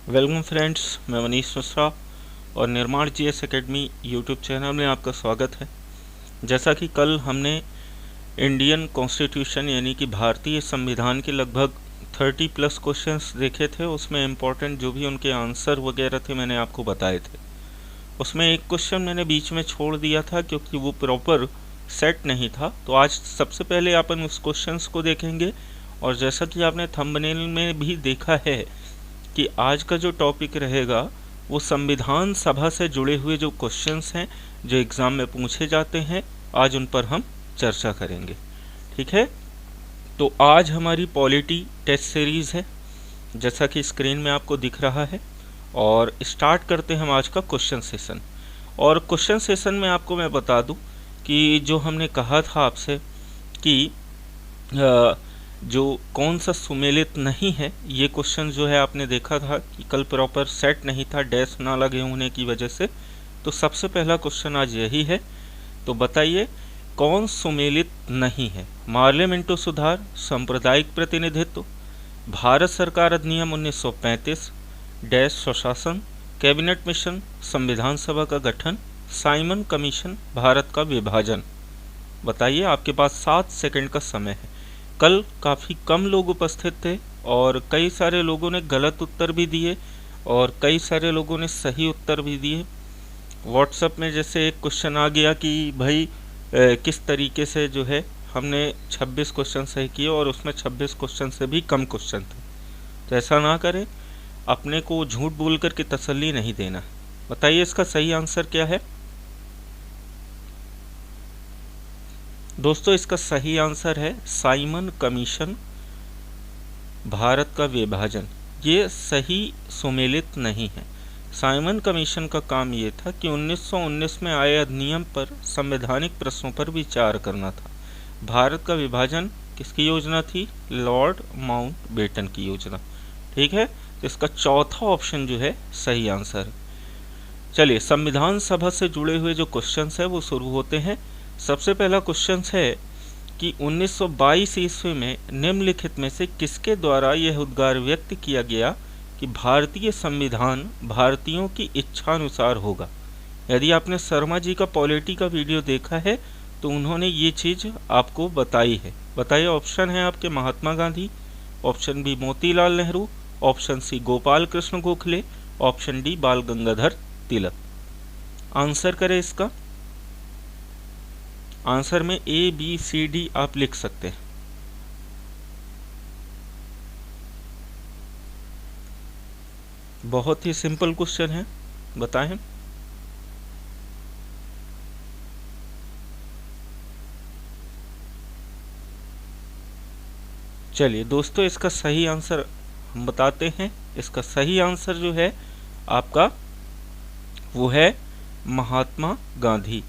Welcome friends, मैं मनीष मिश्रा और निर्माण जीएस एकेडमी यूट्यूब चैनल में आपका स्वागत है। जैसा कि कल हमने इंडियन कॉन्स्टिट्यूशन यानी कि भारतीय संविधान के लगभग 30 प्लस क्वेश्चंस देखे थे, उसमें इम्पोर्टेंट जो भी उनके आंसर वगैरह थे मैंने आपको बताए थे। उसमें एक क्वेश्चन मैंने बीच में छोड़ दिया था क्योंकि वो प्रॉपर सेट नहीं था। तो आज सबसे पहले अपन उस क्वेश्चंस को देखेंगे, और जैसा कि आपने थंबनेल में भी देखा है कि आज का जो टॉपिक रहेगा वो संविधान सभा से जुड़े हुए जो क्वेश्चंस हैं जो एग्ज़ाम में पूछे जाते हैं, आज उन पर हम चर्चा करेंगे। ठीक है, तो आज हमारी पॉलिटी टेस्ट सीरीज़ है, जैसा कि स्क्रीन में आपको दिख रहा है। और स्टार्ट करते हैं हम आज का क्वेश्चन सेशन। और क्वेश्चन सेशन में आपको मैं बता दूं कि जो हमने कहा था आपसे कि जो कौन सा सुमेलित नहीं है, ये क्वेश्चन जो है आपने देखा था कि कल प्रॉपर सेट नहीं था, डैश ना लगे होने की वजह से। तो सबसे पहला क्वेश्चन आज यही है, तो बताइए कौन सुमेलित नहीं है। पार्लियामेंटो सुधार, सांप्रदायिक प्रतिनिधित्व, भारत सरकार अधिनियम 1935, डैश स्वशासन, कैबिनेट मिशन, संविधान सभा का गठन, साइमन कमीशन, भारत का विभाजन। बताइए, आपके पास 7 सेकंड का समय है। कल काफ़ी कम लोग उपस्थित थे और कई सारे लोगों ने गलत उत्तर भी दिए और कई सारे लोगों ने सही उत्तर भी दिए। व्हाट्सएप में जैसे एक क्वेश्चन आ गया कि भाई किस तरीके से जो है हमने 26 क्वेश्चन सही किए और उसमें 26 क्वेश्चन से भी कम क्वेश्चन थे। तो ऐसा ना करें, अपने को झूठ बोल कर के तसल्ली नहीं देना। बताइए इसका सही आंसर क्या है। दोस्तों, इसका सही आंसर है साइमन कमीशन, भारत का विभाजन। ये सही सुमेलित नहीं है। साइमन कमीशन का काम ये था कि 1919 में आए अधिनियम पर संवैधानिक प्रश्नों पर विचार करना था। भारत का विभाजन किसकी योजना थी? लॉर्ड माउंटबेटन की योजना। ठीक है, तो इसका चौथा ऑप्शन जो है सही आंसर। चलिए, संविधान सभा से जुड़े हुए जो क्वेश्चंस है वो शुरू होते हैं। सबसे पहला क्वेश्चन है कि 1922 ईस्वी में निम्नलिखित में से किसके द्वारा यह उद्गार व्यक्त किया गया कि भारतीय संविधान भारतीयों की इच्छानुसार होगा। यदि आपने शर्मा जी का पॉलिटी का वीडियो देखा है तो उन्होंने ये चीज़ आपको बताई है। बताइए, ऑप्शन है आपके Mahatma Gandhi, option B Motilal Nehru, option C Gopal Krishna Gokhale, option D Bal Gangadhar तिलक। आंसर करें इसका। आंसर में ए बी सी डी आप लिख सकते हैं। बहुत ही सिंपल क्वेश्चन है, बताएं। चलिए दोस्तों, इसका सही आंसर हम बताते हैं। इसका सही आंसर जो है आपका वो है महात्मा गांधी।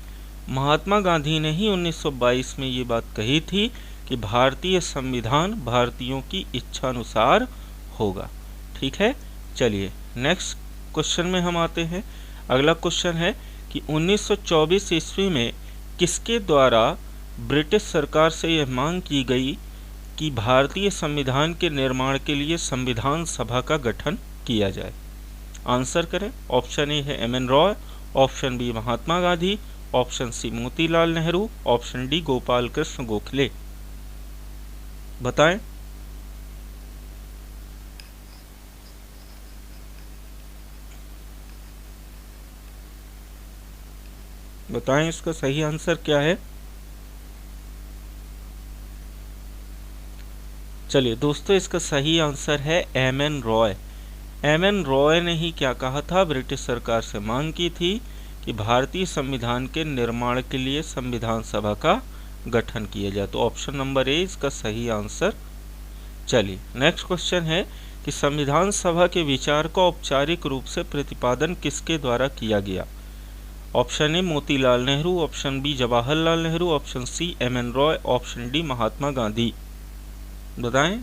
महात्मा गांधी ने ही 1922 में ये बात कही थी कि भारतीय संविधान भारतीयों की इच्छानुसार होगा। ठीक है, चलिए नेक्स्ट क्वेश्चन में हम आते हैं। अगला क्वेश्चन है कि 1924 ईस्वी में किसके द्वारा ब्रिटिश सरकार से यह मांग की गई कि भारतीय संविधान के निर्माण के लिए संविधान सभा का गठन किया जाए। आंसर करें। ऑप्शन ए है M N Roy, option B Mahatma Gandhi, option C Motilal Nehru, option D Gopal Krishna Gokhale. बताएं। बताएं इसका सही आंसर क्या है। चलिए दोस्तों, इसका सही आंसर है M N Roy. M N Roy ने ही क्या कहा था, ब्रिटिश सरकार से मांग की थी कि भारतीय संविधान के निर्माण के लिए संविधान सभा का गठन किया जाए। तो ऑप्शन नंबर ए इसका सही आंसर। चलिए नेक्स्ट क्वेश्चन है कि संविधान सभा के विचार का औपचारिक रूप से प्रतिपादन किसके द्वारा किया गया। Option A Motilal Nehru, option B Jawaharlal Nehru, option C M N Roy, option D Mahatma Gandhi. बताएं।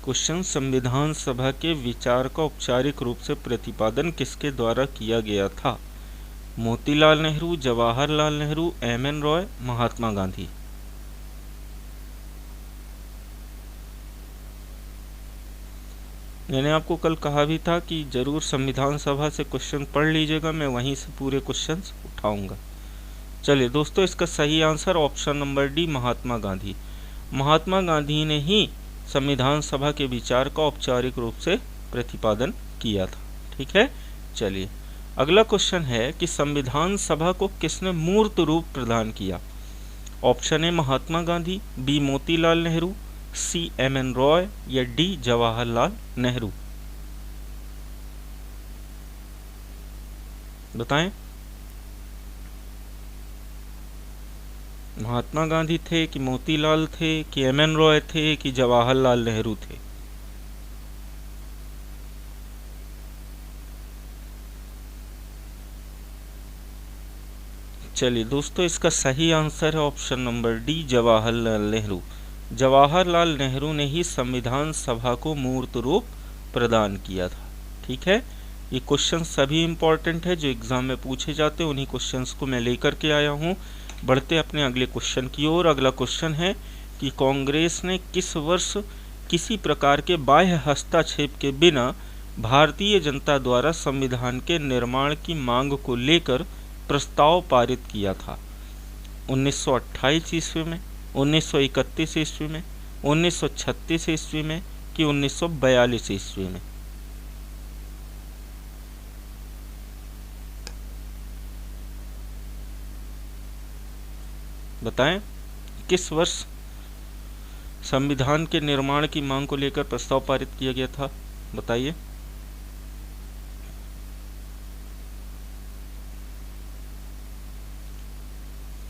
क्वेश्चन, संविधान सभा के विचार का औपचारिक रूप से प्रतिपादन किसके द्वारा किया गया था। Motilal Nehru, Jawaharlal Nehru, M N Roy, Mahatma Gandhi. मैंने आपको कल कहा भी था कि जरूर संविधान सभा से क्वेश्चन पढ़ लीजिएगा, मैं वहीं से पूरे क्वेश्चंस उठाऊंगा। चलिए दोस्तों, इसका सही answer option number D, Mahatma Gandhi. Mahatma Gandhi ने ही संविधान सभा के विचार का औपचारिक रूप से प्रतिपादन किया था। ठीक है, चलिए अगला क्वेश्चन है कि संविधान सभा को किसने मूर्त रूप प्रदान किया। Option A Mahatma Gandhi, B Motilal Nehru, C M N. Roy या डी जवाहरलाल नेहरू। बताएं, महात्मा गांधी थे कि मोतीलाल थे कि एम.एन. रॉय थे कि जवाहरलाल नेहरू थे। चलिए दोस्तों, इसका सही आंसर है option number D, Jawaharlal Nehru. Jawaharlal Nehru ने ही संविधान सभा को मूर्त रूप प्रदान किया था। ठीक है, ये क्वेश्चन सभी इंपॉर्टेंट है जो एग्जाम में पूछे जाते हैं, उन्हीं क्वेश्चंस को मैं लेकर के आया हूँ। बढ़ते अपने अगले क्वेश्चन की ओर। अगला क्वेश्चन है कि कांग्रेस ने किस वर्ष किसी प्रकार के बाह्य हस्तक्षेप के बिना भारतीय जनता द्वारा संविधान के निर्माण की मांग को लेकर प्रस्ताव पारित किया था। 1928 ईस्वी में, 1931 ईस्वी में, 1936 ईस्वी में कि 1942 ईस्वी में। बताएं, किस वर्ष संविधान के निर्माण की मांग को लेकर प्रस्ताव पारित किया गया था, बताइए।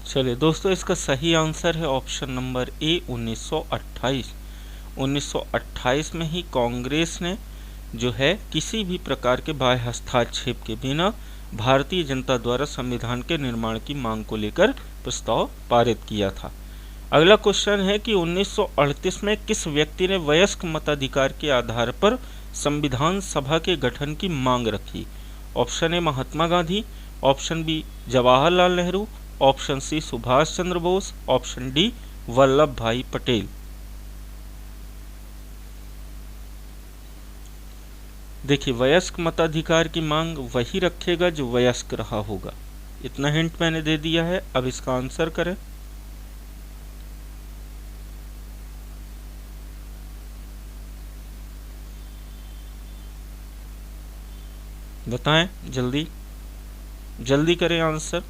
चलिए दोस्तों, इसका सही आंसर है ऑप्शन नंबर ए, 1928। 1928 में ही कांग्रेस ने जो है किसी भी प्रकार के बाह्य हस्तक्षेप के बिना भारतीय जनता द्वारा संविधान के निर्माण की मांग को लेकर प्रस्ताव पारित किया था। अगला क्वेश्चन है कि 1938 में किस व्यक्ति ने वयस्क मताधिकार के आधार पर संविधान सभा के गठन की मांग रखी। Option A Mahatma Gandhi, option B Jawaharlal Nehru, option C Subhash Chandra Bose, option D Vallabh Bhai Patel. देखिए, वयस्क मताधिकार की मांग वही रखेगा जो वयस्क रहा होगा। इतना हिंट मैंने दे दिया है, अब इसका आंसर करें। बताएं, जल्दी जल्दी करें आंसर।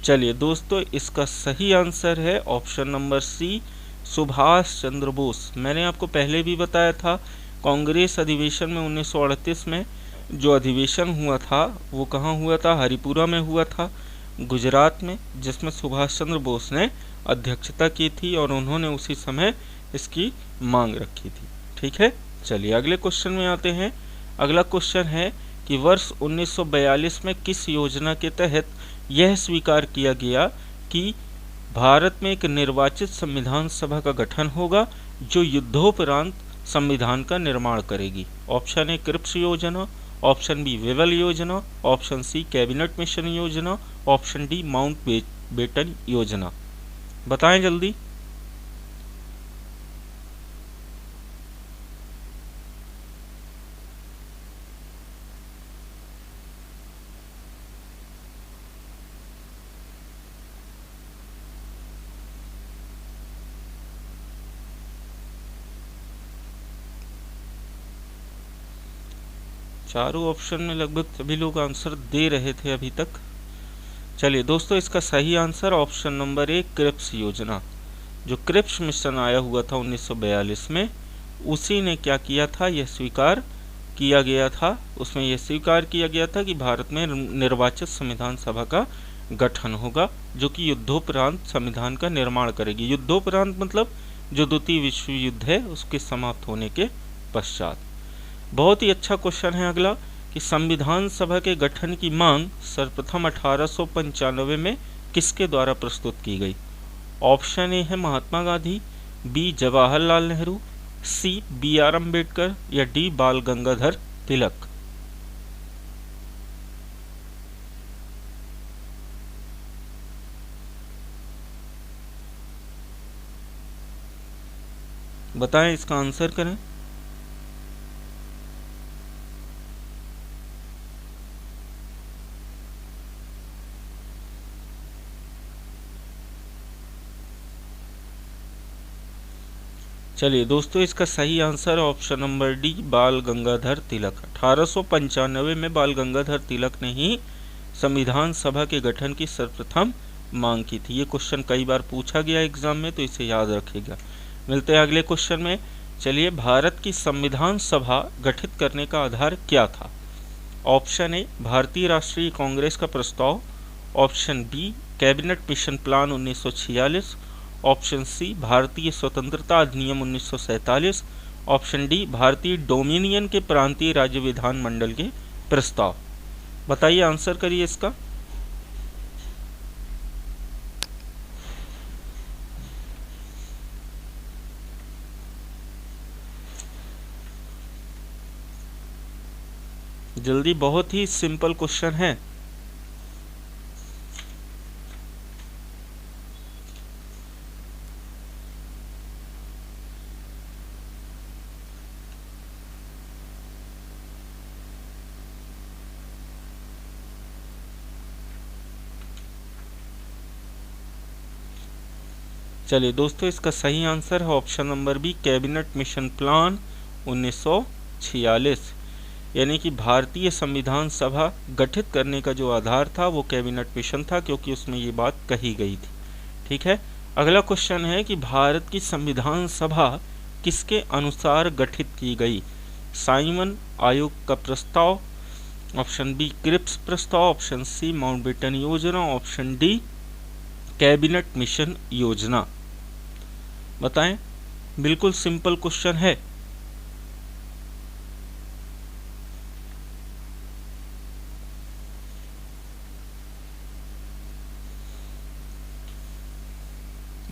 चलिए दोस्तों, इसका सही आंसर है ऑप्शन नंबर सी, सुभाष चंद्र बोस। मैंने आपको पहले भी बताया था, कांग्रेस अधिवेशन में 1938 में जो अधिवेशन हुआ था वो कहाँ हुआ था, हरिपुरा में हुआ था, गुजरात में, जिसमें सुभाष चंद्र बोस ने अध्यक्षता की थी और उन्होंने उसी समय इसकी मांग रखी थी। ठीक है, चलिए अगले क्वेश्चन में आते हैं। अगला क्वेश्चन है कि वर्ष 1942 में किस योजना के तहत यह स्वीकार किया गया कि भारत में एक निर्वाचित संविधान सभा का गठन होगा जो युद्धोपरांत संविधान का निर्माण करेगी। ऑप्शन ए क्रिप्स योजना, ऑप्शन बी विवल योजना, ऑप्शन सी कैबिनेट मिशन योजना, ऑप्शन डी माउंट बेटन योजना। बताएं जल्दी। चारों ऑप्शन में लगभग सभी लोग आंसर दे रहे थे अभी तक। चलिए दोस्तों, इसका सही answer option number A, Cripps योजना। जो क्रिप्स मिशन आया हुआ था 1942 में, उसी ने क्या किया था, यह स्वीकार किया गया था। उसमें यह स्वीकार किया गया था कि भारत में निर्वाचित संविधान सभा का गठन होगा जो कि युद्धोपरांत संविधान का निर्माण करेगी। युद्धोपरांत मतलब जो द्वितीय विश्व युद्ध है उसके समाप्त होने के पश्चात। बहुत ही अच्छा क्वेश्चन है अगला कि संविधान सभा के गठन की मांग सर्वप्रथम 1895 में किसके द्वारा प्रस्तुत की गई। ऑप्शन ए है Mahatma Gandhi, B Jawaharlal Nehru, C B R Ambedkar या डी बाल गंगाधर तिलक। बताएं, इसका आंसर करें। चलिए दोस्तों, इसका सही answer option number D, Bal Gangadhar तिलक। 1895 में बाल गंगाधर तिलक ने ही संविधान सभा के गठन की सर्वप्रथम मांग की थी। ये क्वेश्चन कई बार पूछा गया एग्जाम में, तो इसे याद रखिएगा। मिलते हैं अगले क्वेश्चन में। चलिए, भारत की संविधान सभा गठित करने का आधार क्या था? ऑप्शन ए, भारतीय राष्ट्रीय कांग्रेस का प्रस्ताव। Option B, cabinet mission plan 1946। Option C, भारतीय स्वतंत्रता अधिनियम 1947। ऑप्शन डी, भारतीय डोमिनियन के प्रांतीय राज्य विधानमंडल के प्रस्ताव। बताइए, आंसर करिए इसका। जल्दी, बहुत ही सिंपल क्वेश्चन है। चलिए दोस्तों, इसका सही आंसर है option number B, cabinet mission plan 1946। यानी कि भारतीय संविधान सभा गठित करने का जो आधार था वो कैबिनेट मिशन था, क्योंकि उसमें ये बात कही गई थी। ठीक है, अगला क्वेश्चन है कि भारत की संविधान सभा किसके अनुसार गठित की गई? साइमन आयोग का प्रस्ताव। ऑप्शन बी, क्रिप्स प्रस्ताव। ऑप्शन सी, माउंटबेटन योजना। ऑप्शन डी, कैबिनेट मिशन योजना। बताएं, बिल्कुल सिंपल क्वेश्चन है।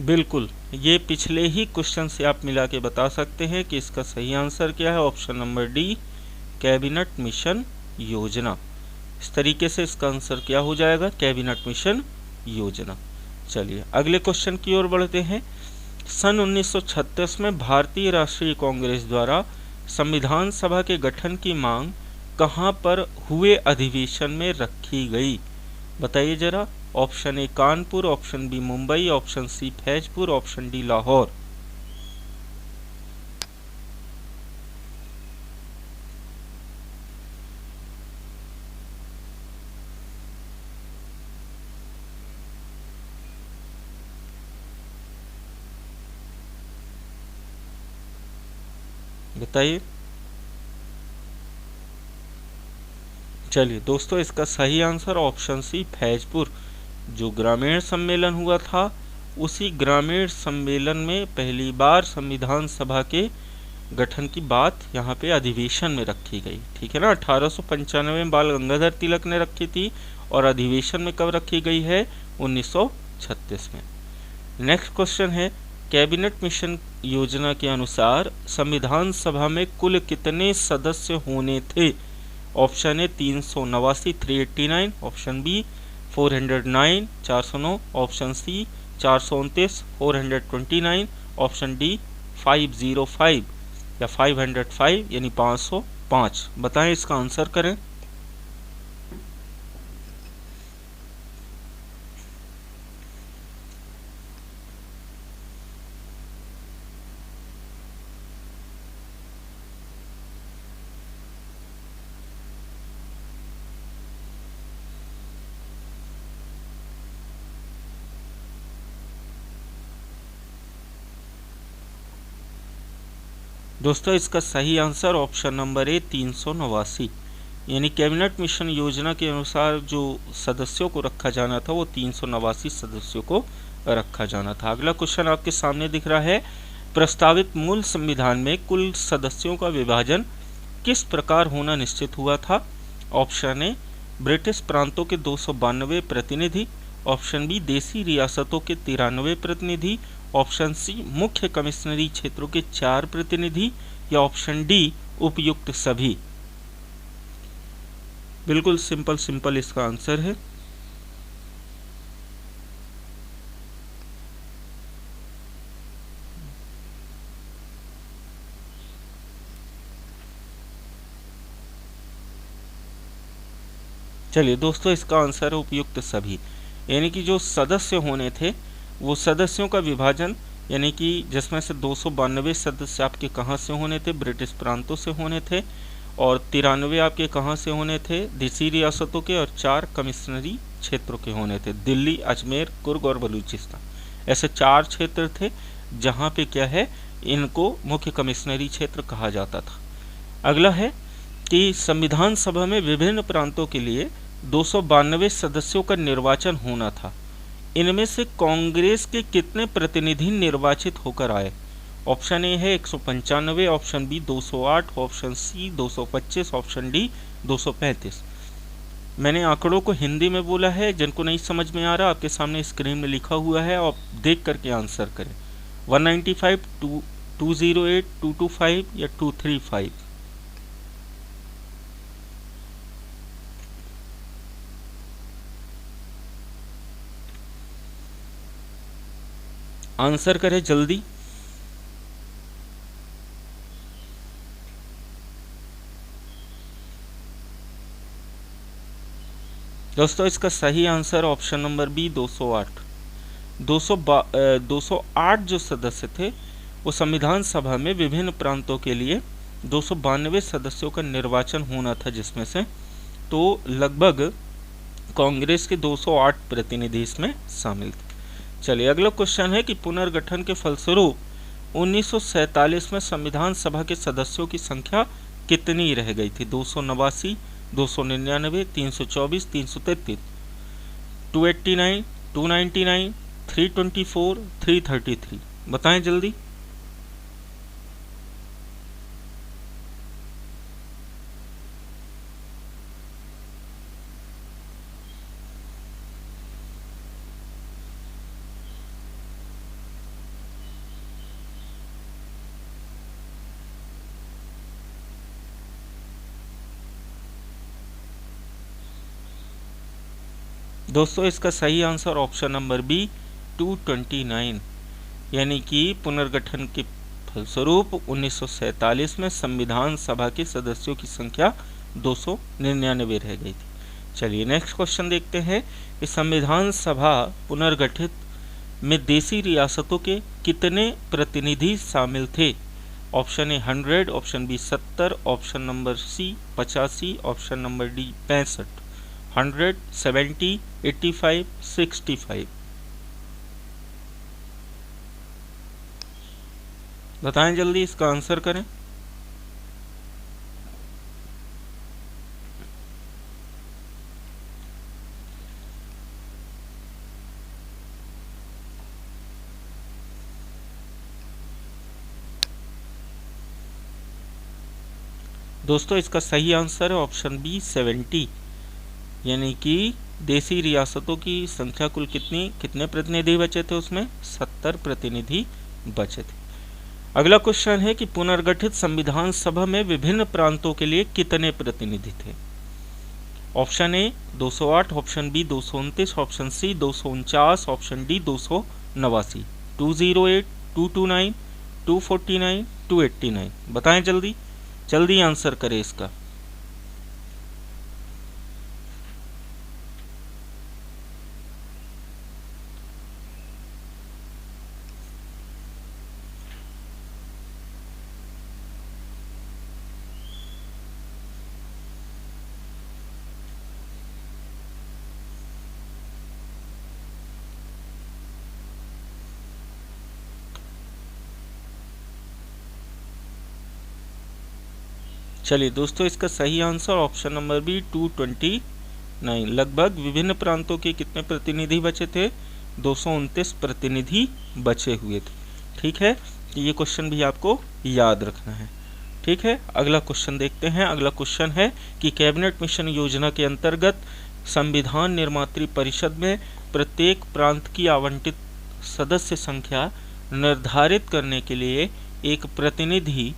बिल्कुल, ये पिछले ही क्वेश्चन से आप मिला के बता सकते हैं कि इसका सही आंसर क्या है। Option number D, cabinet mission योजना। इस तरीके से इसका आंसर क्या हो जाएगा? कैबिनेट मिशन योजना। चलिए अगले क्वेश्चन की ओर बढ़ते हैं। सन 1936 में भारतीय राष्ट्रीय कांग्रेस द्वारा संविधान सभा के गठन की मांग कहां पर हुए अधिवेशन में रखी गई? बताइए जरा। Option A, Kanpur. Option B, Mumbai. Option C, Faizpur. Option D, Lahore. बताइए। चलिए दोस्तों, इसका सही आंसर ऑप्शन सी, फैजपुर। जो ग्रामीण सम्मेलन हुआ था, उसी ग्रामीण सम्मेलन में पहली बार संविधान सभा के गठन की बात यहाँ पे अधिवेशन में रखी गई। ठीक है ना, 1895 में बाल गंगाधर तिलक ने रखी थी, और अधिवेशन में कब रखी गई है? 1936 में। नेक्स्ट क्वेश्चन है, कैबिनेट मिशन योजना के अनुसार संविधान सभा में कुल कितने सदस्य होने थे? Option A, 389 389। Option B, 409 409। Option C, 429 429। Option D, 505 या 505 यानी 505। बताएं, इसका आंसर करें। दोस्तों, इसका सही आंसर ऑप्शन नंबर ए, 389। यानी कैबिनेट मिशन योजना के अनुसार जो सदस्यों को रखा जाना था वो 389 सदस्यों को रखा जाना था। अगला क्वेश्चन आपके सामने दिख रहा है, प्रस्तावित मूल संविधान में कुल सदस्यों का विभाजन किस प्रकार होना निश्चित हुआ था? ऑप्शन ए, ब्रिटिश प्रांतों के 292 प्रतिनिधि। ऑप्शन बी, देसी रियासतों के 93 प्रतिनिधि। ऑप्शन सी, मुख्य कमिश्नरी क्षेत्रों के 4 प्रतिनिधि। या ऑप्शन डी, उपयुक्त सभी। बिल्कुल सिंपल सिंपल इसका आंसर है। चलिए दोस्तों, इसका आंसर है उपयुक्त सभी, यानी कि जो सदस्य होने थे वो सदस्यों का विभाजन, यानी कि जिसमें से 292 सदस्य आपके कहाँ से होने थे, ब्रिटिश प्रांतों से होने थे, और 93 आपके कहाँ से होने थे, देसी रियासतों के, और 4 कमिश्नरी क्षेत्रों के होने थे, दिल्ली, अजमेर, कुर्ग और बलूचिस्तान। ऐसे 4 क्षेत्र थे जहाँ पे क्या है, इनको मुख्य कमिश्नरी क्षेत्र कहा जाता था। अगला है कि संविधान सभा में विभिन्न प्रांतों के लिए 292 सदस्यों का निर्वाचन होना था। इनमें से कांग्रेस के कितने प्रतिनिधि निर्वाचित होकर आए? ऑप्शन ए है 195, option B 208, option C 225, option D 235। मैंने आंकड़ों को हिंदी में बोला है, जिनको नहीं समझ में आ रहा आपके सामने स्क्रीन में लिखा हुआ है, आप देख करके आंसर करें। 195, 208, 225 या 235। आंसर करें जल्दी। दोस्तों, इसका सही आंसर ऑप्शन नंबर बी 208। 208 जो सदस्य थे वो संविधान सभा में विभिन्न प्रांतों के लिए 292 सदस्यों का निर्वाचन होना था, जिसमें से तो लगभग कांग्रेस के 208 प्रतिनिधि इसमें शामिल थे। चलिए अगला क्वेश्चन है कि पुनर्गठन के फलस्वरूप 1947 में संविधान सभा के सदस्यों की संख्या कितनी रह गई थी? 289, 299, 324, 333, 289, 299, 324, 333। बताएं जल्दी। दोस्तों, इसका सही आंसर ऑप्शन नंबर बी 229, यानी कि पुनर्गठन के फलस्वरूप 1947 में संविधान सभा के सदस्यों की संख्या 299 रह गई थी। चलिए नेक्स्ट क्वेश्चन देखते हैं कि संविधान सभा पुनर्गठित में देसी रियासतों के कितने प्रतिनिधि शामिल थे? Option A 100, option B 70, option number C 85, option number D 65। 100, 70, 85, 65। बताएं जल्दी, इसका आंसर करें। दोस्तों, इसका सही आंसर है ऑप्शन बी 70, यानी कि देसी रियासतों की संख्या कुल कितने प्रतिनिधि बचे थे? उसमें 70 प्रतिनिधि बचे थे। अगला क्वेश्चन है कि पुनर्गठित संविधान सभा में विभिन्न प्रांतों के लिए कितने प्रतिनिधि थे? Option A 208, option B 229, option C 249, option D 289। 208, 229, 249, 289। बताएं जल्दी, जल्दी आंसर करें इसका। चलिए दोस्तों, इसका सही आंसर ऑप्शन नंबर बी 229। लगभग विभिन्न प्रांतों के कितने प्रतिनिधि बचे थे? 229 प्रतिनिधि बचे हुए थे। ठीक है, ये क्वेश्चन भी आपको याद रखना है। ठीक है, अगला क्वेश्चन देखते हैं। अगला क्वेश्चन है कि कैबिनेट मिशन योजना के अंतर्गत संविधान निर्मात्री परिषद में प्रत्येक प्रांत की आवंटित सदस्य संख्या निर्धारित करने के लिए एक प्रतिनिधि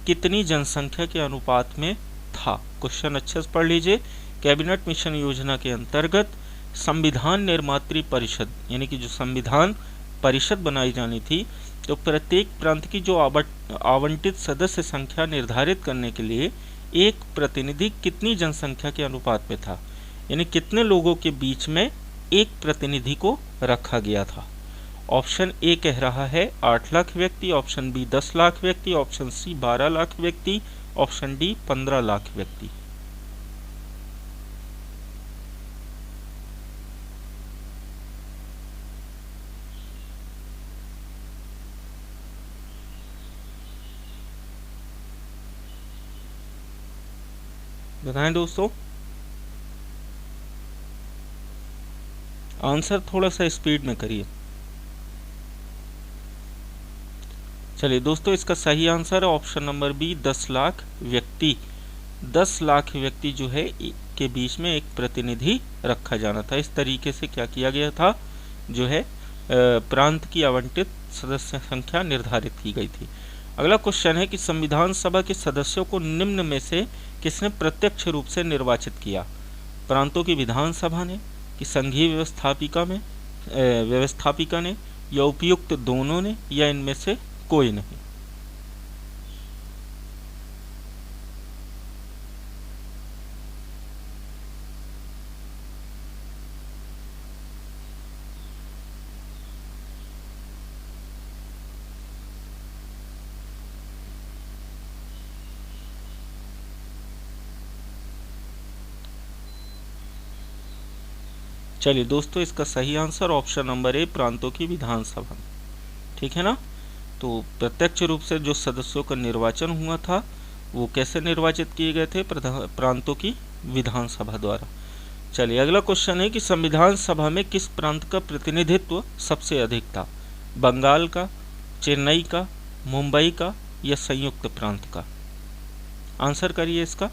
कितनी जनसंख्या के अनुपात में था? क्वेश्चन अच्छे से पढ़ लीजिए। कैबिनेट मिशन योजना के अंतर्गत संविधान निर्मात्री परिषद, यानी कि जो संविधान परिषद बनाई जानी थी, तो प्रत्येक प्रांत की जो आवंटित सदस्य संख्या निर्धारित करने के लिए एक प्रतिनिधि कितनी जनसंख्या के अनुपात में था? यानी कितने लोगों के बीच में एक प्रतिनिधि को रखा गया था। ऑप्शन ए कह रहा है 8 लाख व्यक्ति, ऑप्शन बी 10 लाख व्यक्ति, ऑप्शन सी 12 लाख व्यक्ति, ऑप्शन डी 15 लाख व्यक्ति। बताएं दोस्तों, आंसर थोड़ा सा स्पीड में करिए। चलिए दोस्तों, इसका सही आंसर है ऑप्शन नंबर बी 10 लाख व्यक्ति। 10 लाख व्यक्ति जो है के बीच में एक प्रतिनिधि रखा जाना था। इस तरीके से क्या किया गया था, जो है प्रांत की आवंटित सदस्य संख्या निर्धारित की गई थी। अगला क्वेश्चन है कि संविधान सभा के सदस्यों को निम्न में से किसने प्रत्यक्ष रूप से निर्वाचित किया। प्रांतों की विधानसभा ने, कि संघीय व्यवस्थापिका ने, या उपयुक्त दोनों ने, या इनमें से कोई नहीं। चलिए दोस्तों, इसका सही आंसर ऑप्शन नंबर ए प्रांतों की विधानसभा। ठीक है ना। तो प्रत्यक्ष रूप से जो सदस्यों का निर्वाचन हुआ था वो कैसे निर्वाचित किए गए थे, प्रांतों की विधानसभा द्वारा। चलिए अगला क्वेश्चन है कि संविधान सभा में किस प्रांत का प्रतिनिधित्व सबसे अधिक था। बंगाल का, चेन्नई का, मुंबई का, या संयुक्त प्रांत का। आंसर करिए इसका।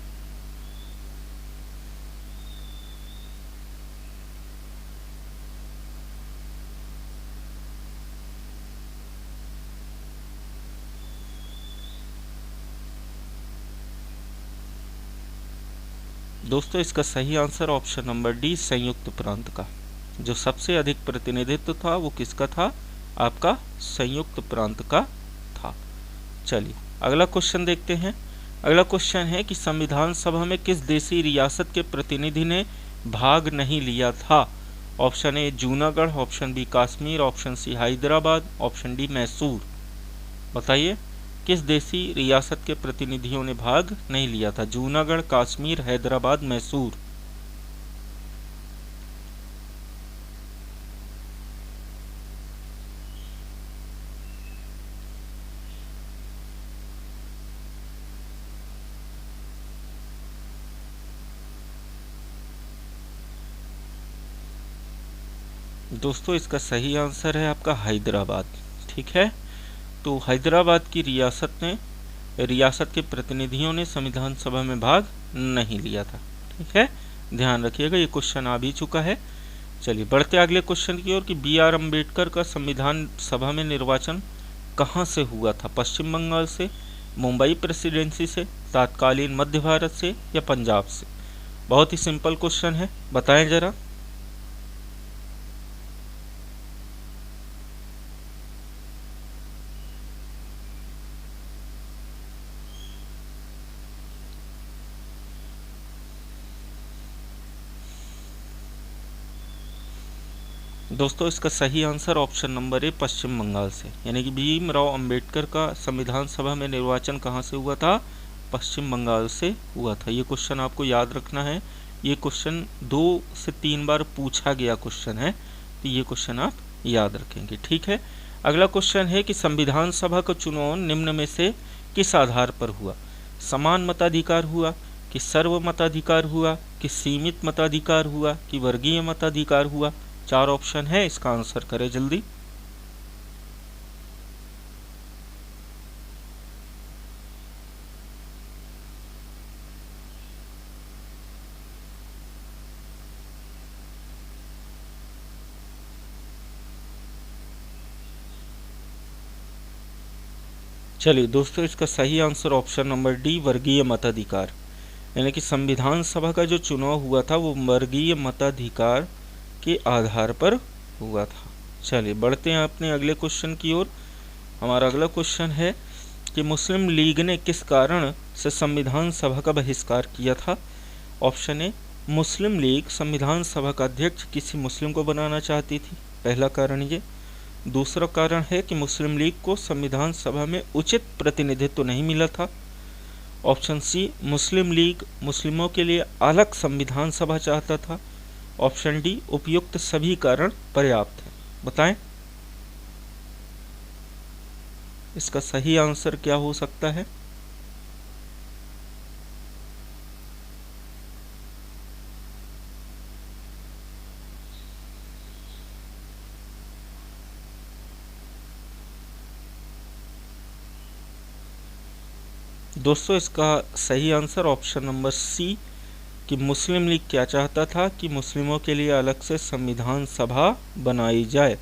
दोस्तों, इसका सही आंसर ऑप्शन नंबर डी संयुक्त प्रांत का। जो सबसे अधिक प्रतिनिधित्व था वो किसका था, आपका संयुक्त प्रांत का था। चलिए अगला क्वेश्चन देखते हैं। अगला क्वेश्चन है कि संविधान सभा में किस देशी रियासत के प्रतिनिधि ने भाग नहीं लिया था। Option A Junagadh, option B Kashmir, option C Hyderabad, option D Mysore. बताइए किस देशी रियासत के प्रतिनिधियों ने भाग नहीं लिया था। जूनागढ़, कश्मीर, हैदराबाद, मैसूर। दोस्तों, इसका सही आंसर है आपका हैदराबाद। ठीक है। तो हैदराबाद की रियासत के प्रतिनिधियों ने संविधान सभा में भाग नहीं लिया था। ठीक है, ध्यान रखिएगा, ये क्वेश्चन आ भी चुका है। चलिए बढ़ते अगले क्वेश्चन की ओर कि बी आर अम्बेडकर का संविधान सभा में निर्वाचन कहाँ से हुआ था। पश्चिम बंगाल से, मुंबई प्रेसिडेंसी से, तत्कालीन मध्य भारत से, या पंजाब से। बहुत ही सिंपल क्वेश्चन है, बताएं जरा। दोस्तों, इसका सही आंसर ऑप्शन नंबर ए पश्चिम बंगाल से, यानी कि भीमराव अंबेडकर का संविधान सभा में निर्वाचन कहाँ से हुआ था, पश्चिम बंगाल से हुआ था। ये क्वेश्चन आपको याद रखना है। ये क्वेश्चन 2 से 3 बार पूछा गया क्वेश्चन है, तो ये क्वेश्चन आप याद रखेंगे। ठीक है। अगला क्वेश्चन है कि संविधान सभा का चुनाव निम्न में से किस आधार पर हुआ। समान मताधिकार हुआ, कि सर्व मताधिकार हुआ, कि सीमित मताधिकार हुआ, कि वर्गीय मताधिकार हुआ। 4 ऑप्शन है, इसका आंसर करें जल्दी। चलिए दोस्तों, इसका सही आंसर ऑप्शन नंबर डी वर्गीय मताधिकार, यानी कि संविधान सभा का जो चुनाव हुआ था वो वर्गीय मताधिकार के आधार पर हुआ था। चलिए बढ़ते हैं अपने अगले क्वेश्चन की ओर। हमारा अगला क्वेश्चन है कि मुस्लिम लीग ने किस कारण से संविधान सभा का बहिष्कार किया था। ऑप्शन ए मुस्लिम लीग संविधान सभा का अध्यक्ष किसी मुस्लिम को बनाना चाहती थी, पहला कारण ये। दूसरा कारण है कि मुस्लिम लीग को संविधान सभा में उचित प्रतिनिधित्व नहीं मिला था। ऑप्शन सी, मुस्लिम लीग मुस्लिमों के लिए अलग संविधान सभा चाहता था। ऑप्शन डी, उपयुक्त सभी कारण पर्याप्त हैं। बताएं इसका सही आंसर क्या हो सकता है। दोस्तों इसका सही आंसर ऑप्शन नंबर सी कि मुस्लिम लीग क्या चाहता था कि मुस्लिमों के लिए अलग से संविधान सभा बनाई जाए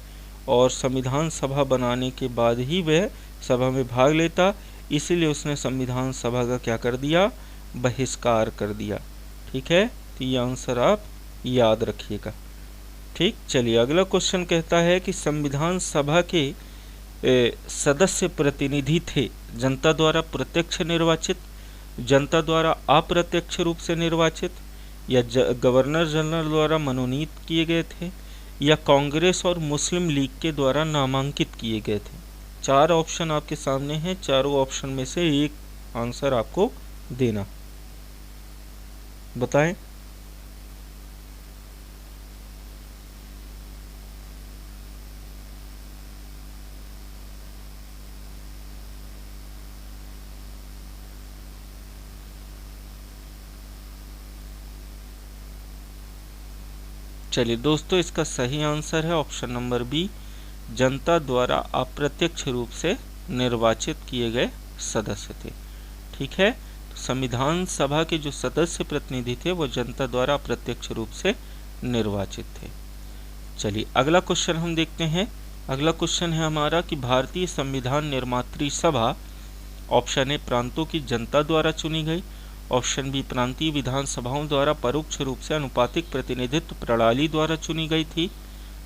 और संविधान सभा बनाने के बाद ही वह सभा में भाग लेता, इसीलिए उसने संविधान सभा का क्या कर दिया, बहिष्कार कर दिया। ठीक है, तो ये आंसर आप याद रखिएगा। ठीक, चलिए अगला क्वेश्चन कहता है कि संविधान सभा के सदस्य प्रतिनिधि थे जनता द्वारा प्रत्यक्ष निर्वाचित, जनता द्वारा अप्रत्यक्ष रूप से निर्वाचित, या गवर्नर जनरल द्वारा मनोनीत किए गए थे, या कांग्रेस और मुस्लिम लीग के द्वारा नामांकित किए गए थे। 4 ऑप्शन आपके सामने हैं, चारों ऑप्शन में से एक आंसर आपको देना। बताएं। चलिए दोस्तों, इसका सही आंसर है ऑप्शन नंबर बी, जनता द्वारा अप्रत्यक्ष रूप से निर्वाचित किए गए सदस्य थे। ठीक है, तो संविधान सभा के जो सदस्य प्रतिनिधि थे वो जनता द्वारा अप्रत्यक्ष रूप से निर्वाचित थे। चलिए अगला क्वेश्चन हम देखते हैं। अगला क्वेश्चन है हमारा कि भारतीय संविधान निर्मात्री सभा ऑप्शन ए प्रांतों की जनता द्वारा चुनी गई, ऑप्शन बी प्रांतीय विधानसभाओं द्वारा परोक्ष रूप से अनुपातिक प्रतिनिधित्व प्रणाली द्वारा चुनी गई थी,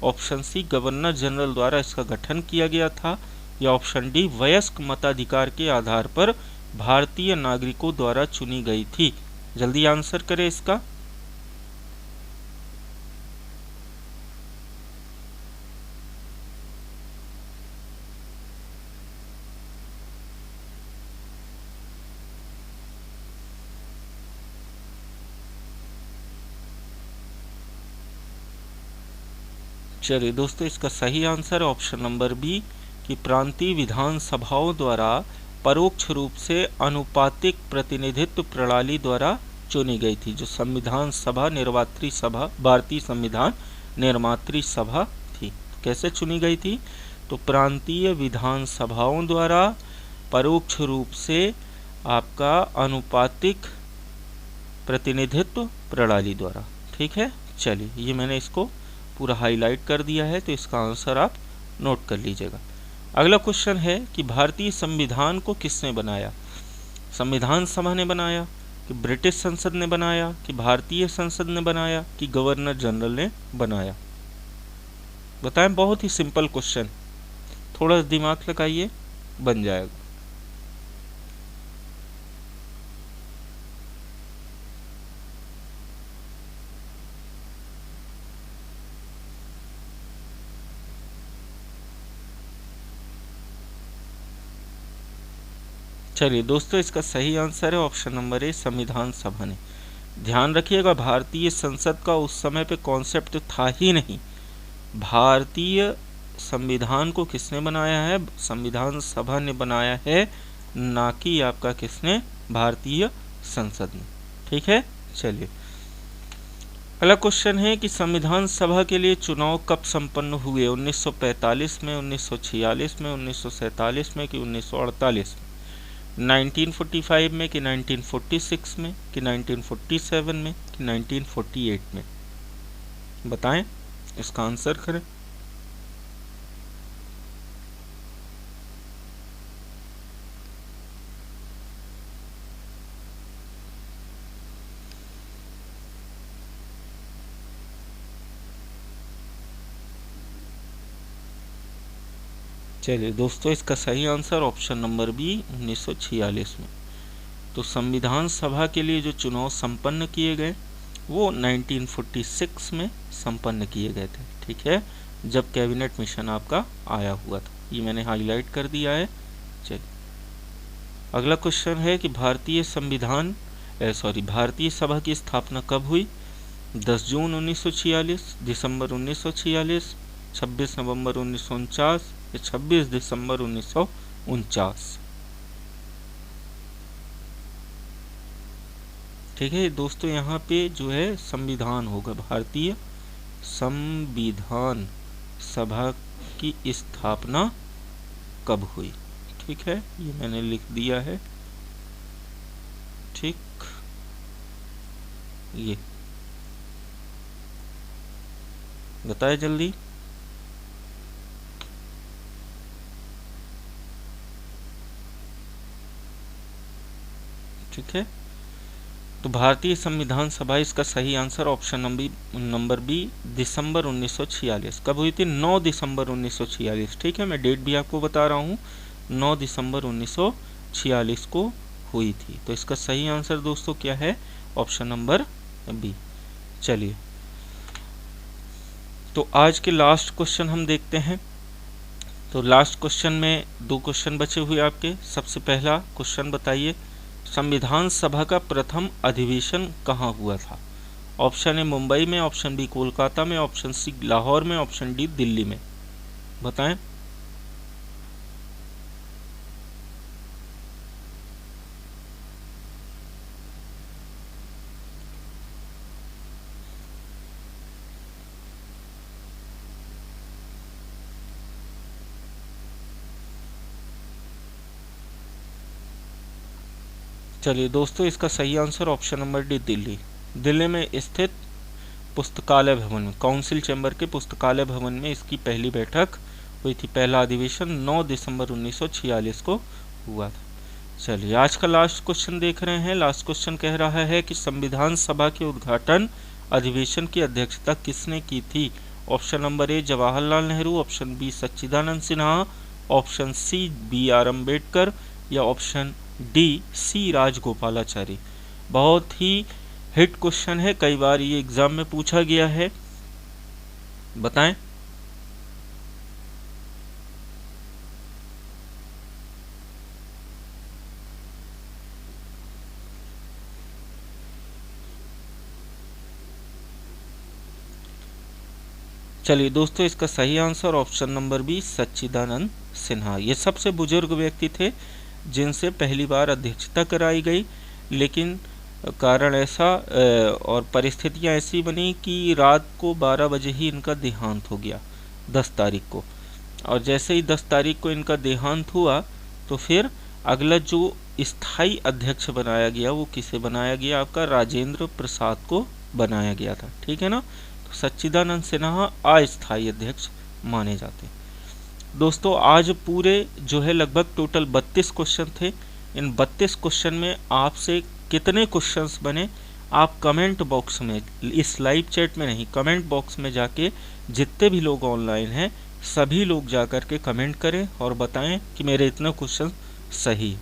ऑप्शन सी गवर्नर जनरल द्वारा इसका गठन किया गया था, या ऑप्शन डी वयस्क मताधिकार के आधार पर भारतीय नागरिकों द्वारा चुनी गई थी। जल्दी आंसर करें इसका। चलिए दोस्तों, इसका सही आंसर ऑप्शन नंबर बी कि प्रांतीय विधानसभाओं द्वारा परोक्ष रूप से अनुपातिक प्रतिनिधित्व प्रणाली द्वारा चुनी गई थी। जो संविधान सभा निर्मात्री सभा, भारतीय संविधान निर्मात्री सभा थी, कैसे चुनी गई थी, तो प्रांतीय विधानसभाओं द्वारा परोक्ष रूप से आपका अनुपातिक प्रतिनिधित्व प्रणाली द्वारा। ठीक है, चलिए ये मैंने इसको पूरा हाईलाइट कर दिया है, तो इसका आंसर आप नोट कर लीजिएगा। अगला क्वेश्चन है कि भारतीय संविधान को किसने बनाया। संविधान सभा ने बनाया, कि ब्रिटिश संसद ने बनाया, कि भारतीय संसद ने बनाया, कि गवर्नर जनरल ने बनाया। बताएं, बहुत ही सिंपल क्वेश्चन, थोड़ा दिमाग लगाइए, बन जाएगा। चलिए दोस्तों, इसका सही आंसर है ऑप्शन नंबर ए, संविधान सभा ने। ध्यान रखिएगा, भारतीय संसद का उस समय पे कॉन्सेप्ट था ही नहीं। भारतीय संविधान को किसने बनाया है, संविधान सभा ने बनाया है, ना कि आपका किसने, भारतीय संसद ने। ठीक है, चलिए अगला क्वेश्चन है कि संविधान सभा के लिए चुनाव कब संपन्न हुए, 1945 में, 1946 में, 1947 में, कि 1948 में, 1945 में, कि 1946 में, कि 1947 में, कि 1948 में। बताएं, इसका आंसर करें। चलिए दोस्तों, इसका सही आंसर ऑप्शन नंबर बी, 1946 में। तो संविधान सभा के लिए जो चुनाव संपन्न किए गए वो 1946 में संपन्न किए गए थे। ठीक है, जब कैबिनेट मिशन आपका आया हुआ था, ये मैंने हाईलाइट कर दिया है। चलिए अगला क्वेश्चन है कि भारतीय सभा की स्थापना कब हुई? 10 जून 1946, दिसंबर 1946, 26 नवंबर 1949 या 26 दिसंबर 1949। ठीक है दोस्तों, यहाँ पे जो है संविधान होगा, भारतीय संविधान सभा की स्थापना कब हुई। ठीक है, ये मैंने लिख दिया है। ठीक, ये बताए जल्दी। ठीक है, तो भारतीय संविधान सभा, इसका सही आंसर ऑप्शन नंबर बी दिसंबर 1946। कब हुई थी? 9 दिसंबर 1946। ठीक है, मैं डेट भी आपको बता रहा हूँ, 9 दिसंबर 1946 को हुई थी। तो इसका सही आंसर दोस्तों क्या है? Option number B. चलिए तो आज के लास्ट क्वेश्चन हम देखते हैं। तो लास्ट क्वेश्चन में 2 क्वेश्चन बचे हुए आपके। सबसे पहला क्वेश्चन बताइए, संविधान सभा का प्रथम अधिवेशन कहाँ हुआ था? ऑप्शन ए मुंबई में, ऑप्शन बी कोलकाता में, ऑप्शन सी लाहौर में, ऑप्शन डी दिल्ली में। बताएं। चलिए दोस्तों, इसका सही answer option number D Delhi. Delhi में स्थित पुस्तकालय भवन में, काउंसिल चैम्बर के पुस्तकालय भवन में इसकी पहली बैठक हुई थी। पहला अधिवेशन 9 दिसंबर 1946 को हुआ था। चलिए आज का लास्ट क्वेश्चन देख रहे हैं। लास्ट क्वेश्चन कह रहा है कि संविधान सभा के उद्घाटन अधिवेशन की अध्यक्षता किसने की थी? Option number A Jawaharlal Nehru, option B Sachchidanand Sinha, option C B R Ambedkar या ऑप्शन डी सी राजगोपालाचारी। बहुत ही हिट क्वेश्चन है, कई बार ये एग्जाम में पूछा गया है। बताएं। चलिए दोस्तों, इसका सही answer option number B Sachchidanand Sinha. ये सबसे बुजुर्ग व्यक्ति थे जिनसे पहली बार अध्यक्षता कराई गई, लेकिन कारण ऐसा और परिस्थितियां ऐसी बनी कि रात को 12 बजे ही इनका देहांत हो गया, 10 तारीख को। और जैसे ही 10 तारीख को इनका देहांत हुआ तो फिर अगला जो स्थायी अध्यक्ष बनाया गया वो किसे बनाया गया? आपका राजेंद्र प्रसाद को बनाया गया था। ठीक है ना, तो सच्चिदानंद सिन्हा अस्थायी अध्यक्ष माने जाते। दोस्तों आज पूरे जो है लगभग टोटल 32 क्वेश्चन थे। इन 32 क्वेश्चन में आपसे कितने क्वेश्चंस बने आप कमेंट बॉक्स में, इस लाइव चैट में नहीं, कमेंट बॉक्स में जाके जितने भी लोग ऑनलाइन हैं सभी लोग जाकर के कमेंट करें और बताएं कि मेरे इतने क्वेश्चन सही।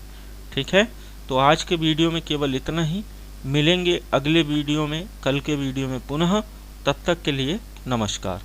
ठीक है, तो आज के वीडियो में केवल इतना ही। मिलेंगे अगले वीडियो में, कल के वीडियो में पुनः। तब तक के लिए नमस्कार।